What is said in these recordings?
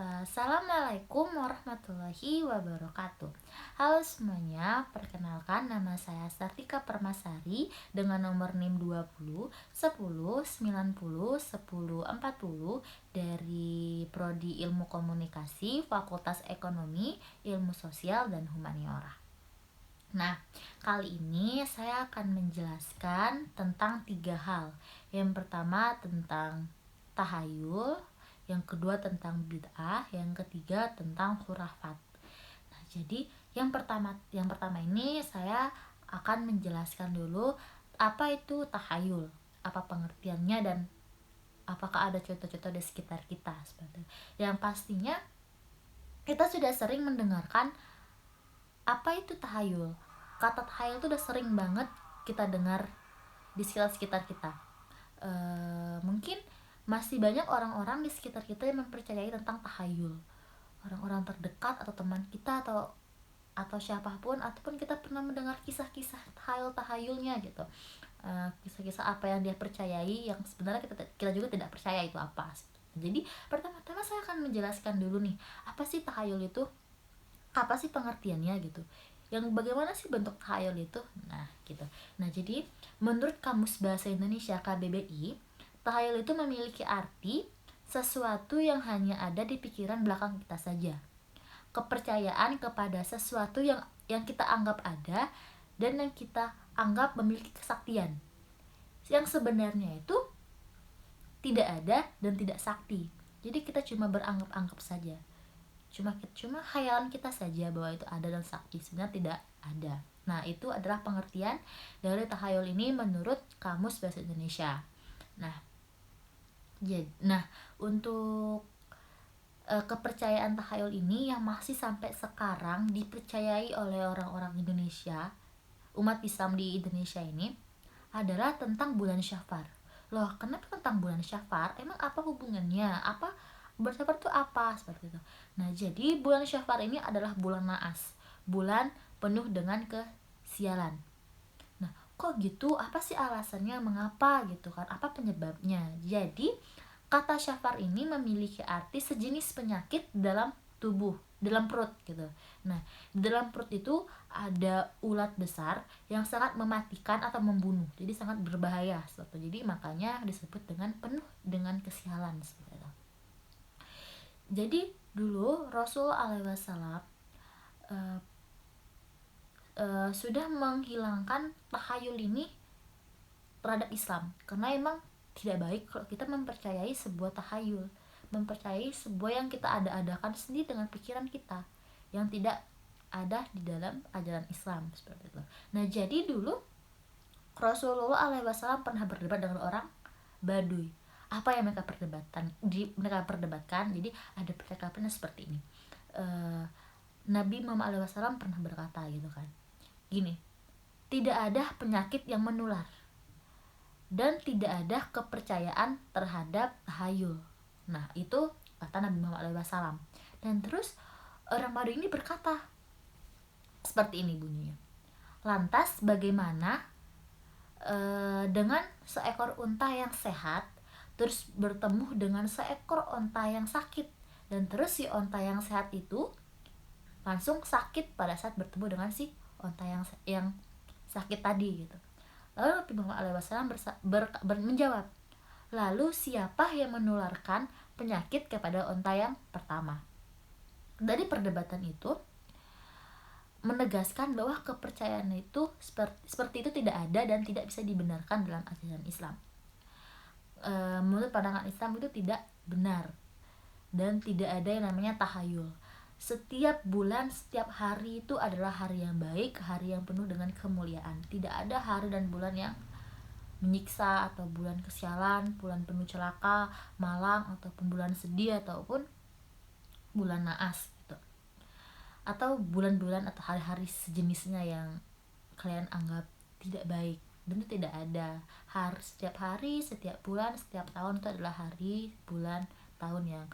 Assalamualaikum warahmatullahi wabarakatuh. Halo semuanya, perkenalkan nama saya Sartika Permasari dengan nomor NIM 20 10 90 10 40 dari Prodi Ilmu Komunikasi Fakultas Ekonomi, Ilmu Sosial dan Humaniora. Nah, kali ini saya akan menjelaskan tentang 3 hal. Yang pertama tentang tahayul, yang kedua tentang bid'ah, yang ketiga tentang khurafat. Nah, jadi yang pertama ini saya akan menjelaskan dulu apa itu tahayul, apa pengertiannya dan apakah ada contoh-contoh di sekitar kita seperti itu. Yang pastinya kita sudah sering mendengarkan apa itu tahayul. Kata tahayul itu udah sering banget kita dengar di sekitar kita. Mungkin masih banyak orang-orang di sekitar kita yang mempercayai tentang tahayul, orang-orang terdekat atau teman kita atau siapapun, ataupun kita pernah mendengar kisah-kisah tahayulnya gitu. Kisah-kisah apa yang dia percayai yang sebenarnya kita juga tidak percaya itu apa. Jadi pertama-tama saya akan menjelaskan dulu nih, apa sih tahayul itu, apa sih pengertiannya gitu, yang bagaimana sih bentuk tahayul itu. Nah gitu. Nah jadi menurut Kamus Bahasa Indonesia KBBI, tahayul itu memiliki arti sesuatu yang hanya ada di pikiran belakang kita saja, kepercayaan kepada sesuatu yang kita anggap ada dan yang kita anggap memiliki kesaktian, yang sebenarnya itu tidak ada dan tidak sakti. Jadi kita cuma beranggap-anggap saja, cuma khayalan kita saja bahwa itu ada dan sakti, sebenarnya tidak ada. Nah itu adalah pengertian dari tahayul ini menurut Kamus Bahasa Indonesia. Nah untuk kepercayaan tahayul ini yang masih sampai sekarang dipercayai oleh orang-orang Indonesia, umat Islam di Indonesia ini, adalah tentang bulan Syafar. Loh, kenapa tentang bulan Syafar? Emang apa hubungannya? Bulan Syafar itu apa? Seperti itu. Nah, jadi bulan Syafar ini adalah bulan naas, bulan penuh dengan kesialan. Nah, kok gitu? Apa sih alasannya? Mengapa gitu kan? Apa penyebabnya? Jadi, kata Syafar ini memiliki arti sejenis penyakit dalam tubuh, dalam perut gitu. Nah, di dalam perut itu ada ulat besar yang sangat mematikan atau membunuh. Jadi sangat berbahaya seperti. Jadi makanya disebut dengan penuh dengan kesialan seperti itu. Jadi dulu Rasul alaihi wasallam sudah menghilangkan tahayul ini terhadap Islam, karena emang tidak baik kalau kita mempercayai sebuah tahayul, mempercayai sebuah yang kita ada-adakan sendiri dengan pikiran kita, yang tidak ada di dalam ajaran Islam seperti itu. Nah jadi dulu Rasulullah SAW pernah berdebat dengan orang Baduy. Apa yang mereka perdebatkan? Jadi ada percakapan seperti ini. Nabi Muhammad SAW pernah berkata gitu kan, gini, tidak ada penyakit yang menular dan tidak ada kepercayaan terhadap tahayul. Nah itu kata Nabi Muhammad SAW. Dan terus orang Baduy ini berkata seperti ini bunyinya, lantas bagaimana dengan seekor unta yang sehat terus bertemu dengan seekor unta yang sakit, dan terus si unta yang sehat itu langsung sakit pada saat bertemu dengan si unta yang sakit tadi gitu. Lalu Nabi Muhammad SAW menjawab, lalu siapa yang menularkan penyakit kepada unta yang pertama? Dari perdebatan itu menegaskan bahwa kepercayaan itu seperti itu tidak ada dan tidak bisa dibenarkan dalam ajaran Islam. Menurut pandangan Islam itu tidak benar dan tidak ada yang namanya tahayul. Setiap bulan, setiap hari itu adalah hari yang baik, hari yang penuh dengan kemuliaan. Tidak ada hari dan bulan yang menyiksa atau bulan kesialan, bulan penuh celaka, malang, ataupun bulan sedih, ataupun bulan naas gitu. Atau bulan-bulan atau hari-hari sejenisnya yang kalian anggap tidak baik. Dan itu tidak ada. Setiap hari, setiap bulan, setiap tahun itu adalah hari, bulan, tahun yang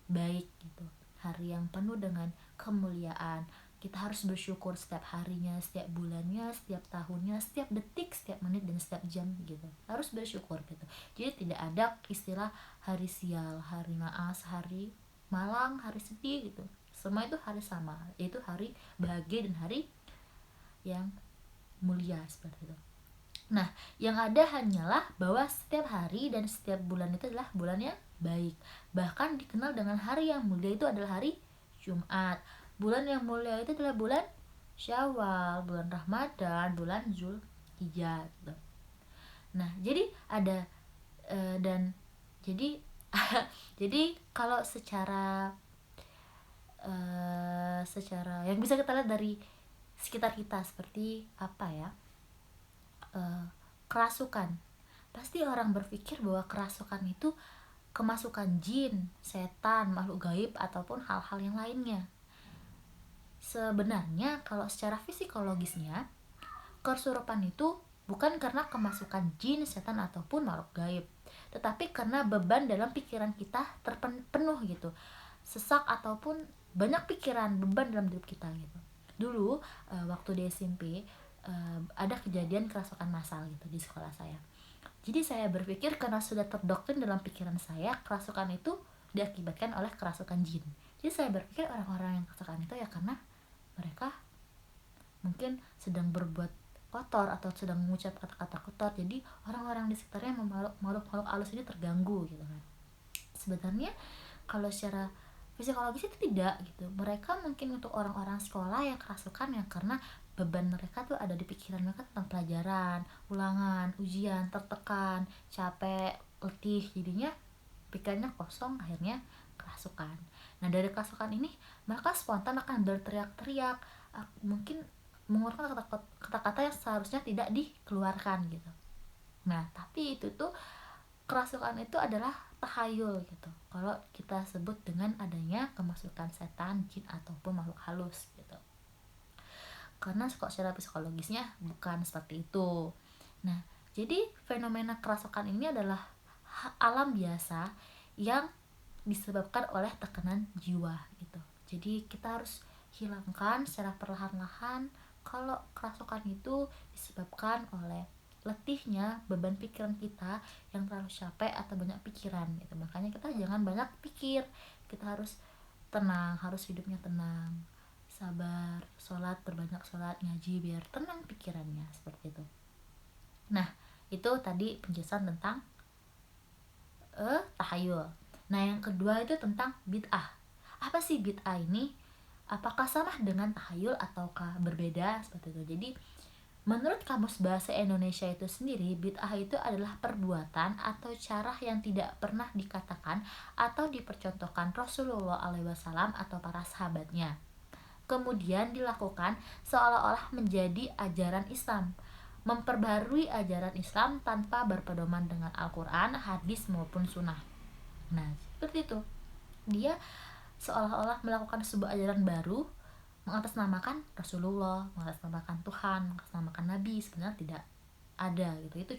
baik gitu. Hari yang penuh dengan kemuliaan. Kita harus bersyukur setiap harinya, setiap bulannya, setiap tahunnya, setiap detik, setiap menit, dan setiap jam gitu. Harus bersyukur gitu. Jadi tidak ada istilah hari sial, hari naas, hari malang, hari sedih gitu. Semua itu hari sama, yaitu hari bahagia dan hari yang mulia seperti itu. Nah, yang ada hanyalah bahwa setiap hari dan setiap bulan itu adalah bulan yang baik. Bahkan dikenal dengan hari yang mulia itu adalah hari Jumat. Bulan yang mulia itu adalah bulan Syawal, bulan Ramadan, bulan Zulhijjah gitu. Nah, jadi ada dan jadi jadi kalau secara yang bisa kita lihat dari sekitar kita seperti apa ya, kerasukan. Pasti orang berpikir bahwa kerasukan itu kemasukan jin, setan, makhluk gaib ataupun hal-hal yang lainnya. Sebenarnya kalau secara psikologisnya, kesurupan itu bukan karena kemasukan jin, setan ataupun makhluk gaib, tetapi karena beban dalam pikiran kita terpenuh gitu. Sesak ataupun banyak pikiran, beban dalam hidup kita gitu. Dulu waktu di SMP ada kejadian kerasukan massal gitu di sekolah saya. Jadi saya berpikir karena sudah terdoktrin dalam pikiran saya, kerasukan itu diakibatkan oleh kerasukan jin. Jadi saya berpikir orang-orang yang kerasukan itu ya karena mereka mungkin sedang berbuat kotor atau sedang mengucap kata-kata kotor. Jadi orang-orang di sekitarnya makhluk-makhluk halus ini terganggu gitu kan. Sebenarnya kalau secara psikologis itu tidak gitu. Mereka mungkin untuk orang-orang sekolah yang kerasukan ya karena beban mereka tuh ada di pikiran mereka tentang pelajaran, ulangan, ujian, tertekan, capek, letih, jadinya pikirannya kosong, akhirnya kerasukan. Nah dari kerasukan ini mereka spontan akan berteriak-teriak, mungkin mengeluarkan kata-kata yang seharusnya tidak dikeluarkan gitu. Nah tapi itu tuh kerasukan itu adalah tahayul gitu. Kalau kita sebut dengan adanya kemasukan setan, jin ataupun makhluk halus gitu. Karena secara psikologisnya bukan seperti itu. Nah, jadi fenomena kerasukan ini adalah alam biasa yang disebabkan oleh tekanan jiwa gitu. Jadi kita harus hilangkan secara perlahan-lahan kalau kerasukan itu disebabkan oleh letihnya beban pikiran kita yang terlalu capek atau banyak pikiran gitu. Makanya kita jangan banyak pikir, kita harus tenang, harus hidupnya tenang, sabar, sholat, berbanyak sholat, ngaji biar tenang pikirannya seperti itu. Nah itu tadi penjelasan tentang tahayul. Nah yang kedua itu tentang bid'ah. Apa sih bid'ah ini? Apakah sama dengan tahayul ataukah berbeda seperti itu? Jadi menurut Kamus Bahasa Indonesia itu sendiri, bid'ah itu adalah perbuatan atau cara yang tidak pernah dikatakan atau dipercontohkan Rasulullah SAW atau para sahabatnya, kemudian dilakukan seolah-olah menjadi ajaran Islam, memperbarui ajaran Islam tanpa berpedoman dengan Al-Quran, hadis maupun sunnah. Nah seperti itu, dia seolah-olah melakukan sebuah ajaran baru, mengatasnamakan Rasulullah, mengatasnamakan Tuhan, mengatasnamakan Nabi. Sebenarnya tidak ada gitu. Itu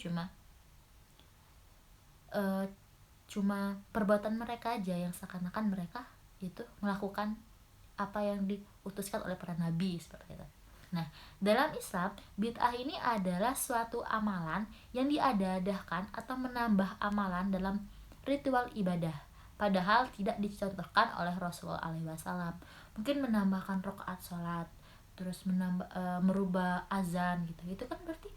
cuma perbuatan mereka aja yang seakan-akan mereka itu melakukan apa yang diutuskan oleh para nabi seperti itu. Nah, dalam Islam, bid'ah ini adalah suatu amalan yang diada-adakan atau menambah amalan dalam ritual ibadah, padahal tidak dicontohkan oleh Rasulullah SAW. Mungkin menambahkan rakaat sholat, terus merubah azan gitu. Itu kan berarti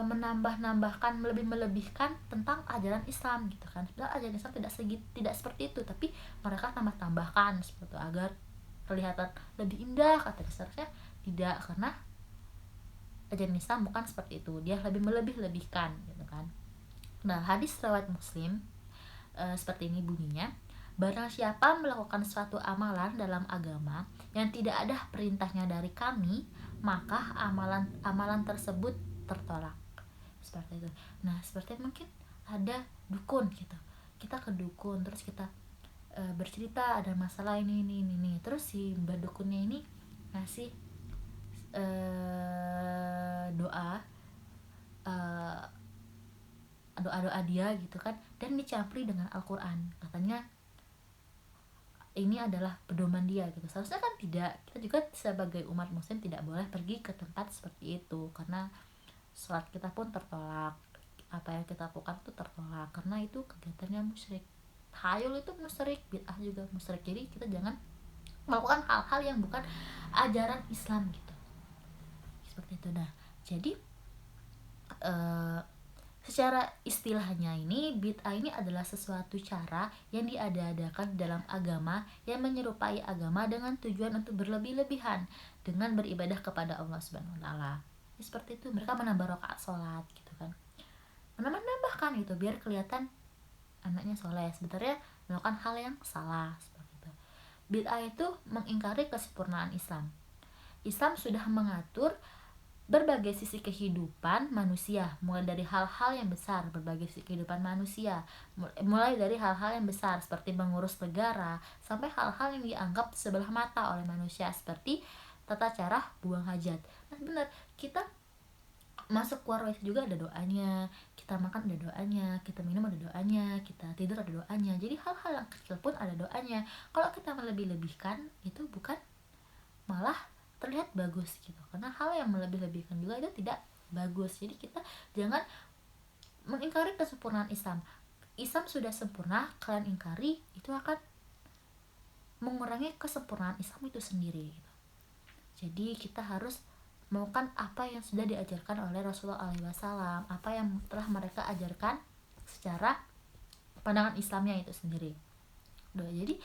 menambah-nambahkan, melebihkan tentang ajaran Islam gitu kan. Padahal ajaran Islam tidak seperti itu, tapi mereka tambah-tambahkan seperti itu agar kelihatan lebih indah. Kata seharusnya tidak, karena ajaran Islam bukan seperti itu, dia lebih melebih-lebihkan gitu kan. Nah hadis riwayat Muslim seperti ini bunyinya: barang siapa melakukan suatu amalan dalam agama yang tidak ada perintahnya dari kami, maka amalan tersebut tertolak. Seperti itu. Nah seperti mungkin ada dukun gitu, kita ke dukun terus kita bercerita ada masalah ini, terus si mbak dukunnya ini ngasih doa doa dia gitu kan, dan dicampuri dengan Al-Quran. Katanya ini adalah pedoman dia gitu. Seharusnya kan tidak. Kita juga sebagai umat muslim tidak boleh pergi ke tempat seperti itu, karena sholat kita pun tertolak, apa yang kita lakukan itu tertolak, karena itu kegiatannya musyrik. tahayul itu musyrik, bid'ah juga musyrik. Jadi kita jangan melakukan hal-hal yang bukan ajaran Islam gitu, seperti itu. Nah jadi secara istilahnya ini, bid'ah ini adalah sesuatu cara yang diada-adakan dalam agama yang menyerupai agama dengan tujuan untuk berlebih-lebihan dengan beribadah kepada Allah Subhanahu wa taala. Ya, seperti itu, mereka menambah rakaat sholat gitu kan. Menambah-nambahkan gitu biar kelihatan anaknya soleh, sebenarnya melakukan hal yang salah seperti itu. Bid'ah itu mengingkari kesempurnaan Islam. Islam sudah mengatur berbagai sisi kehidupan manusia, mulai dari hal-hal yang besar, berbagai sisi kehidupan manusia, mulai dari hal-hal yang besar seperti mengurus negara, sampai hal-hal yang dianggap sebelah mata oleh manusia seperti tata cara buang hajat. Nah benar, kita masuk keluar WC juga ada doanya, kita makan ada doanya, kita minum ada doanya, kita tidur ada doanya. Jadi hal-hal yang kecil pun ada doanya. Kalau kita melebih-lebihkan, itu bukan malah terlihat bagus gitu, karena hal yang melebih-lebihkan juga itu tidak bagus. Jadi kita jangan mengingkari kesempurnaan Islam. Islam sudah sempurna, kalian ingkari, itu akan mengurangi kesempurnaan Islam itu sendiri gitu. Jadi kita harus melakukan apa yang sudah diajarkan oleh Rasulullah SAW, apa yang telah mereka ajarkan secara pandangan Islamnya itu sendiri. Jadi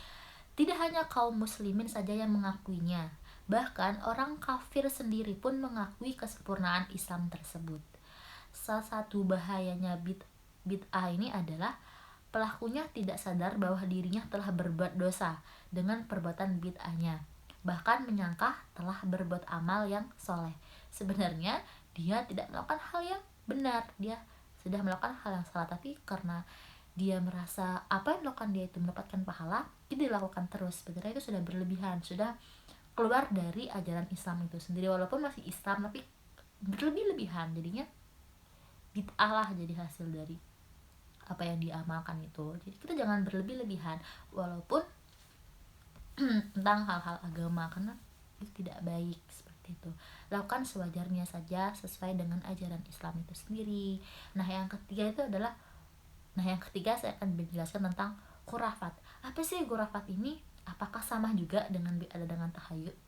tidak hanya kaum muslimin saja yang mengakuinya, bahkan orang kafir sendiri pun mengakui kesempurnaan Islam tersebut. Salah satu bahayanya bid'ah ini adalah pelakunya tidak sadar bahwa dirinya telah berbuat dosa dengan perbuatan bid'ahnya, bahkan menyangka telah berbuat amal yang soleh. Sebenarnya dia tidak melakukan hal yang benar, dia sudah melakukan hal yang salah, tapi karena dia merasa apa yang dilakukan dia itu mendapatkan pahala, itu dilakukan terus. Sebenarnya itu sudah berlebihan, sudah keluar dari ajaran Islam itu sendiri. Walaupun masih Islam tapi berlebih-lebihan, jadinya bid'ah lah jadi hasil dari apa yang diamalkan itu. Jadi kita jangan berlebih-lebihan walaupun tentang hal-hal agama, karena itu tidak baik seperti itu. Lakukan sewajarnya saja sesuai dengan ajaran Islam itu sendiri. Nah yang ketiga saya akan menjelaskan tentang khurafat. Apa sih khurafat ini? Apakah sama juga dengan tahayul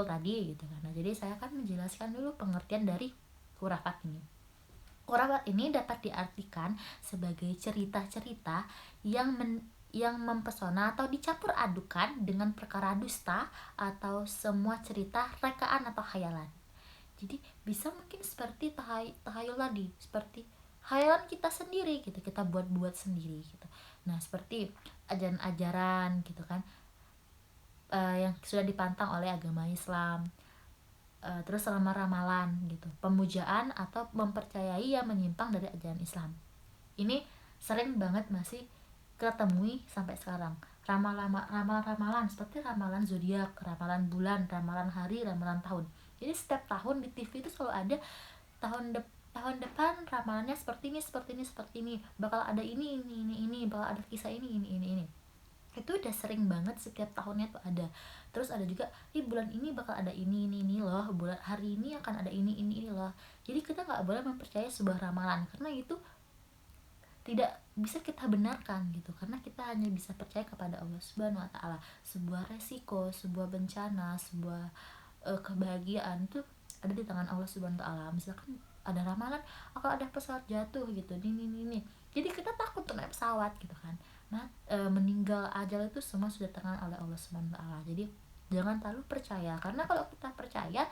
tadi gitu kan. Nah, jadi saya akan menjelaskan dulu pengertian dari khurafat ini. Khurafat ini dapat diartikan sebagai cerita-cerita yang mempesona atau dicampur adukan dengan perkara dusta atau semua cerita rekaan atau khayalan. Jadi bisa mungkin seperti tahayul tadi, seperti khayalan kita sendiri gitu, kita buat-buat sendiri gitu. Nah seperti ajaran-ajaran gitu kan, yang sudah dipantang oleh agama Islam, terus ramalan gitu, pemujaan atau mempercayai yang menyimpang dari ajaran Islam. Ini sering banget masih ketemui sampai sekarang. Ramalan-ramalan seperti ramalan zodiak, ramalan bulan, ramalan hari, ramalan tahun. Jadi setiap tahun di TV itu selalu ada tahun depan ramalannya seperti ini, bakal ada ini, bakal ada kisah ini. Itu udah sering banget, setiap tahunnya tuh ada. Terus ada juga bulan ini bakal ada ini loh, bulan hari ini akan ada ini loh. Jadi kita nggak boleh mempercayai sebuah ramalan karena itu tidak bisa kita benarkan gitu, karena kita hanya bisa percaya kepada Allah Subhanahu wa taala. Sebuah resiko, sebuah bencana, sebuah kebahagiaan itu ada di tangan Allah Subhanahu wa taala. Misalkan ada ramalan akan ada pesawat jatuh gitu, ini. Jadi kita takut naik pesawat gitu kan. Meninggal, ajal itu semua sudah tangan oleh Allah Subhanahu wa taala. Jadi jangan terlalu percaya, karena kalau kita percaya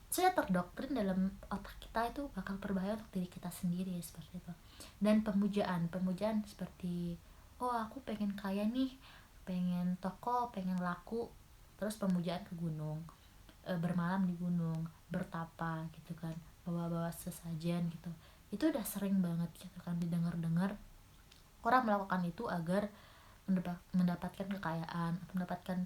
sudah terdoktrin dalam otak kita, itu bakal berbahaya untuk diri kita sendiri seperti itu. Dan pemujaan seperti aku pengen kaya nih, pengen toko, pengen laku, terus pemujaan ke gunung, bermalam di gunung, bertapa gitu kan, bawa sesajen gitu. Itu udah sering banget gitu kan didengar orang melakukan itu agar mendapatkan kekayaan, mendapatkan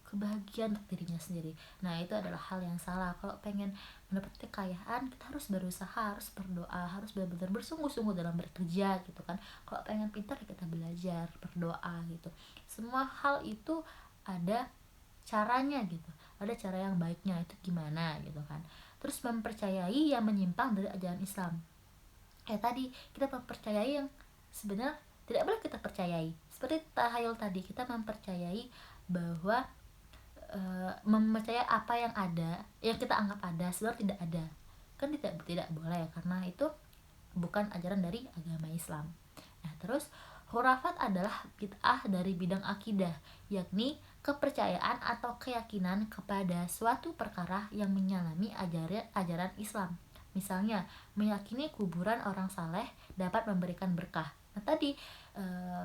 kebahagiaan untuk dirinya sendiri. Nah itu adalah hal yang salah. Kalau pengen mendapat kekayaan, kita harus berusaha, harus berdoa, harus benar-benar bersungguh-sungguh dalam bekerja gitu kan. Kalau pengen pintar, kita belajar, berdoa gitu. Semua hal itu ada caranya gitu, ada cara yang baiknya, itu gimana gitu kan. Terus mempercayai yang menyimpang dari ajaran Islam, tadi kita mempercayai yang sebenarnya tidak boleh kita percayai. Seperti tahayul tadi, kita mempercayai bahwa mempercayai apa yang ada, yang kita anggap ada sebenarnya tidak ada, kan tidak boleh, karena itu bukan ajaran dari agama Islam. Nah, terus khurafat adalah bid'ah dari bidang akidah, yakni kepercayaan atau keyakinan kepada suatu perkara yang menyelami ajaran Islam. Misalnya, meyakini kuburan orang saleh dapat memberikan berkah. Nah, tadi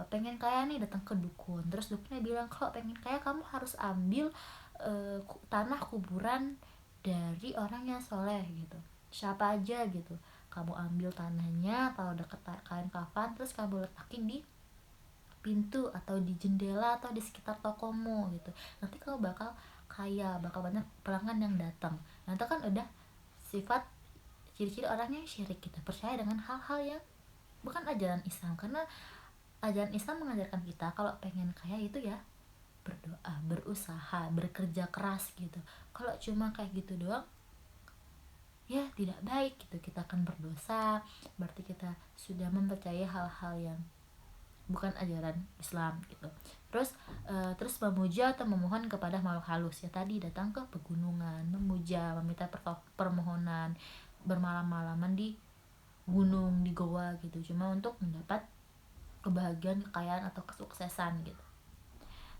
pengen kaya nih, datang ke dukun, terus dukunnya bilang, kalau pengen kaya kamu harus ambil tanah kuburan dari orang yang soleh gitu, siapa aja gitu. Kamu ambil tanahnya, kalau deket kain kafan, terus kamu letakin di pintu atau di jendela atau di sekitar tokomu gitu. Nanti kamu bakal kaya, bakal banyak pelanggan yang datang. Nah, itu kan udah sifat ciri-ciri orang yang syirik, kita percaya dengan hal-hal yang bukan ajaran Islam. Karena ajaran Islam mengajarkan kita kalau pengen kaya itu ya berdoa, berusaha, bekerja keras gitu. Kalau cuma kayak gitu doang, ya tidak baik gitu, kita akan berdosa, berarti kita sudah mempercayai hal-hal yang bukan ajaran Islam gitu. Terus memuja atau memohon kepada makhluk halus, ya tadi datang ke pegunungan, memuja, meminta permohonan, bermalam-malaman di gunung, di goa gitu, cuma untuk mendapat kebahagiaan, kekayaan atau kesuksesan gitu.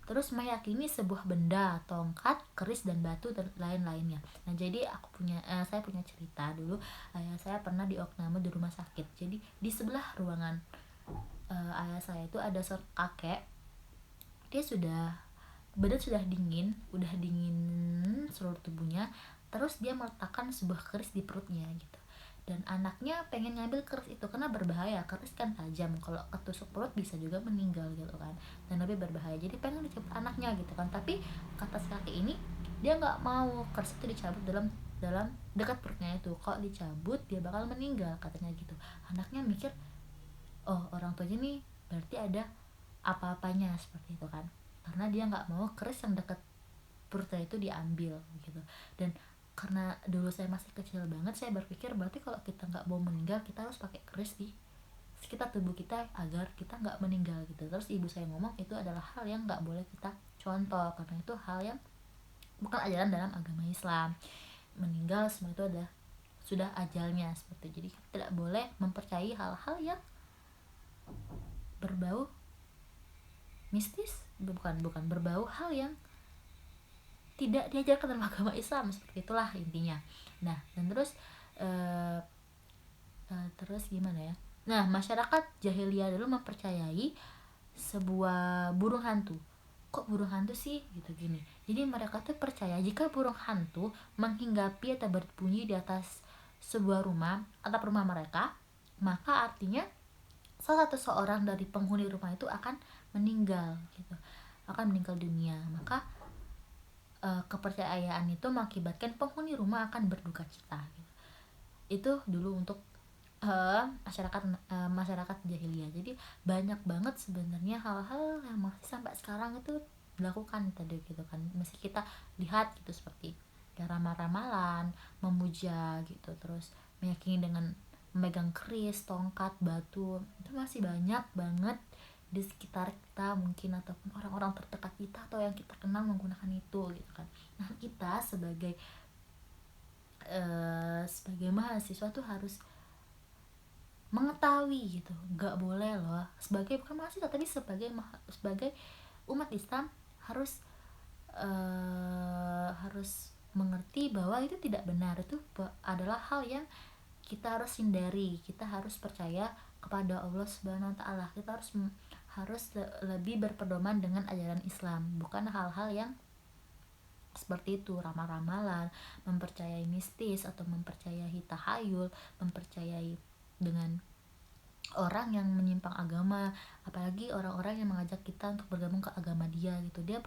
Terus meyakini sebuah benda, tongkat, keris dan batu dan lain-lainnya. Nah, jadi saya punya cerita dulu. Ayah saya pernah diopname di rumah sakit. Jadi di sebelah ruangan ayah saya itu ada seorang kakek. Dia badan sudah dingin, udah dingin seluruh tubuhnya. Terus dia meletakkan sebuah keris di perutnya gitu. Dan anaknya pengen ngambil keris itu karena berbahaya, keris kan tajam, kalau ketusuk perut bisa juga meninggal gitu kan, dan lebih berbahaya. Jadi pengen dicabut anaknya gitu kan, tapi kata si kakek ini dia nggak mau keris itu dicabut dalam dalam dekat perutnya itu, kalau dicabut dia bakal meninggal katanya gitu. Anaknya mikir, oh orang tuanya nih berarti ada apa-apanya seperti itu kan, karena dia nggak mau keris yang dekat perutnya itu diambil gitu. Dan karena dulu saya masih kecil banget, saya berpikir berarti kalau kita nggak mau meninggal, kita harus pakai keris di sekitar tubuh kita agar kita nggak meninggal gitu. Terus ibu saya ngomong itu adalah hal yang nggak boleh kita contoh, karena itu hal yang bukan ajaran dalam agama Islam. Meninggal semua itu sudah ajalnya seperti itu. Jadi kita tidak boleh mempercayai hal-hal yang berbau mistis, bukan berbau hal yang tidak diajarkan dalam agama Islam, seperti itulah intinya. Nah, dan terus gimana ya? Nah, masyarakat jahiliyah dulu mempercayai sebuah burung hantu. Kok burung hantu sih? Gitu gini. Jadi mereka tuh percaya jika burung hantu menghinggapi atau berbunyi di atas sebuah rumah atau rumah mereka, maka artinya salah satu seorang dari penghuni rumah itu akan meninggal gitu. Akan meninggal dunia. Maka kepercayaan itu mengakibatkan penghuni rumah akan berduka cita gitu. Itu dulu untuk masyarakat jahiliyah. Jadi banyak banget sebenarnya hal-hal yang masih sampai sekarang itu dilakukan tadi gitu kan, masih kita lihat gitu, seperti ya ramal-ramalan, memuja gitu, terus meyakini dengan memegang keris, tongkat, batu, itu masih banyak banget di sekitar kita mungkin, ataupun orang-orang terdekat kita atau yang kita kenal menggunakan itu gitu kan. Nah, kita sebagai mahasiswa tuh harus mengetahui gitu, nggak boleh loh, sebagai bukan mahasiswa tapi sebagai umat Islam harus mengerti bahwa itu tidak benar, itu adalah hal yang kita harus hindari. Kita harus percaya kepada Allah Subhanahu wa taala. Kita harus lebih berpedoman dengan ajaran Islam, bukan hal-hal yang seperti itu, ramal-ramalan, mempercayai mistis atau mempercayai tahayul, mempercayai dengan orang yang menyimpang agama, apalagi orang-orang yang mengajak kita untuk bergabung ke agama dia gitu. Dia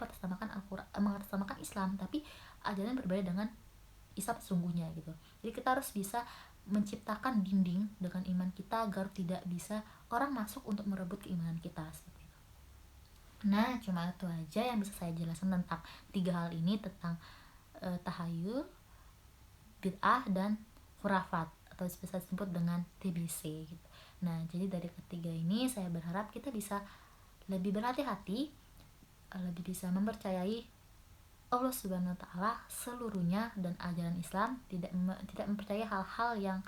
mengatasnamakan Islam, tapi ajaran berbeda dengan Islam sesungguhnya gitu. Jadi kita harus bisa menciptakan dinding dengan iman kita agar tidak bisa orang masuk untuk merebut keimanan kita seperti itu. Nah, cuma itu aja yang bisa saya jelaskan tentang 3 hal ini, tentang tahayul, bid'ah, dan khurafat atau bisa disebut dengan TBC gitu. Nah, jadi dari ketiga ini saya berharap kita bisa lebih berhati-hati, lebih bisa mempercayai Allah Subhanahu wa taala seluruhnya, dan ajaran Islam tidak mempercayai hal-hal yang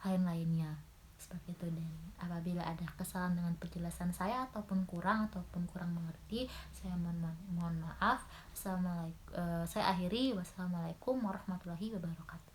lain-lainnya. Seperti itu. Dan apabila ada kesalahan dengan penjelasan saya ataupun kurang mengerti, saya mohon maaf. Saya akhiri. Wassalamualaikum warahmatullahi wabarakatuh.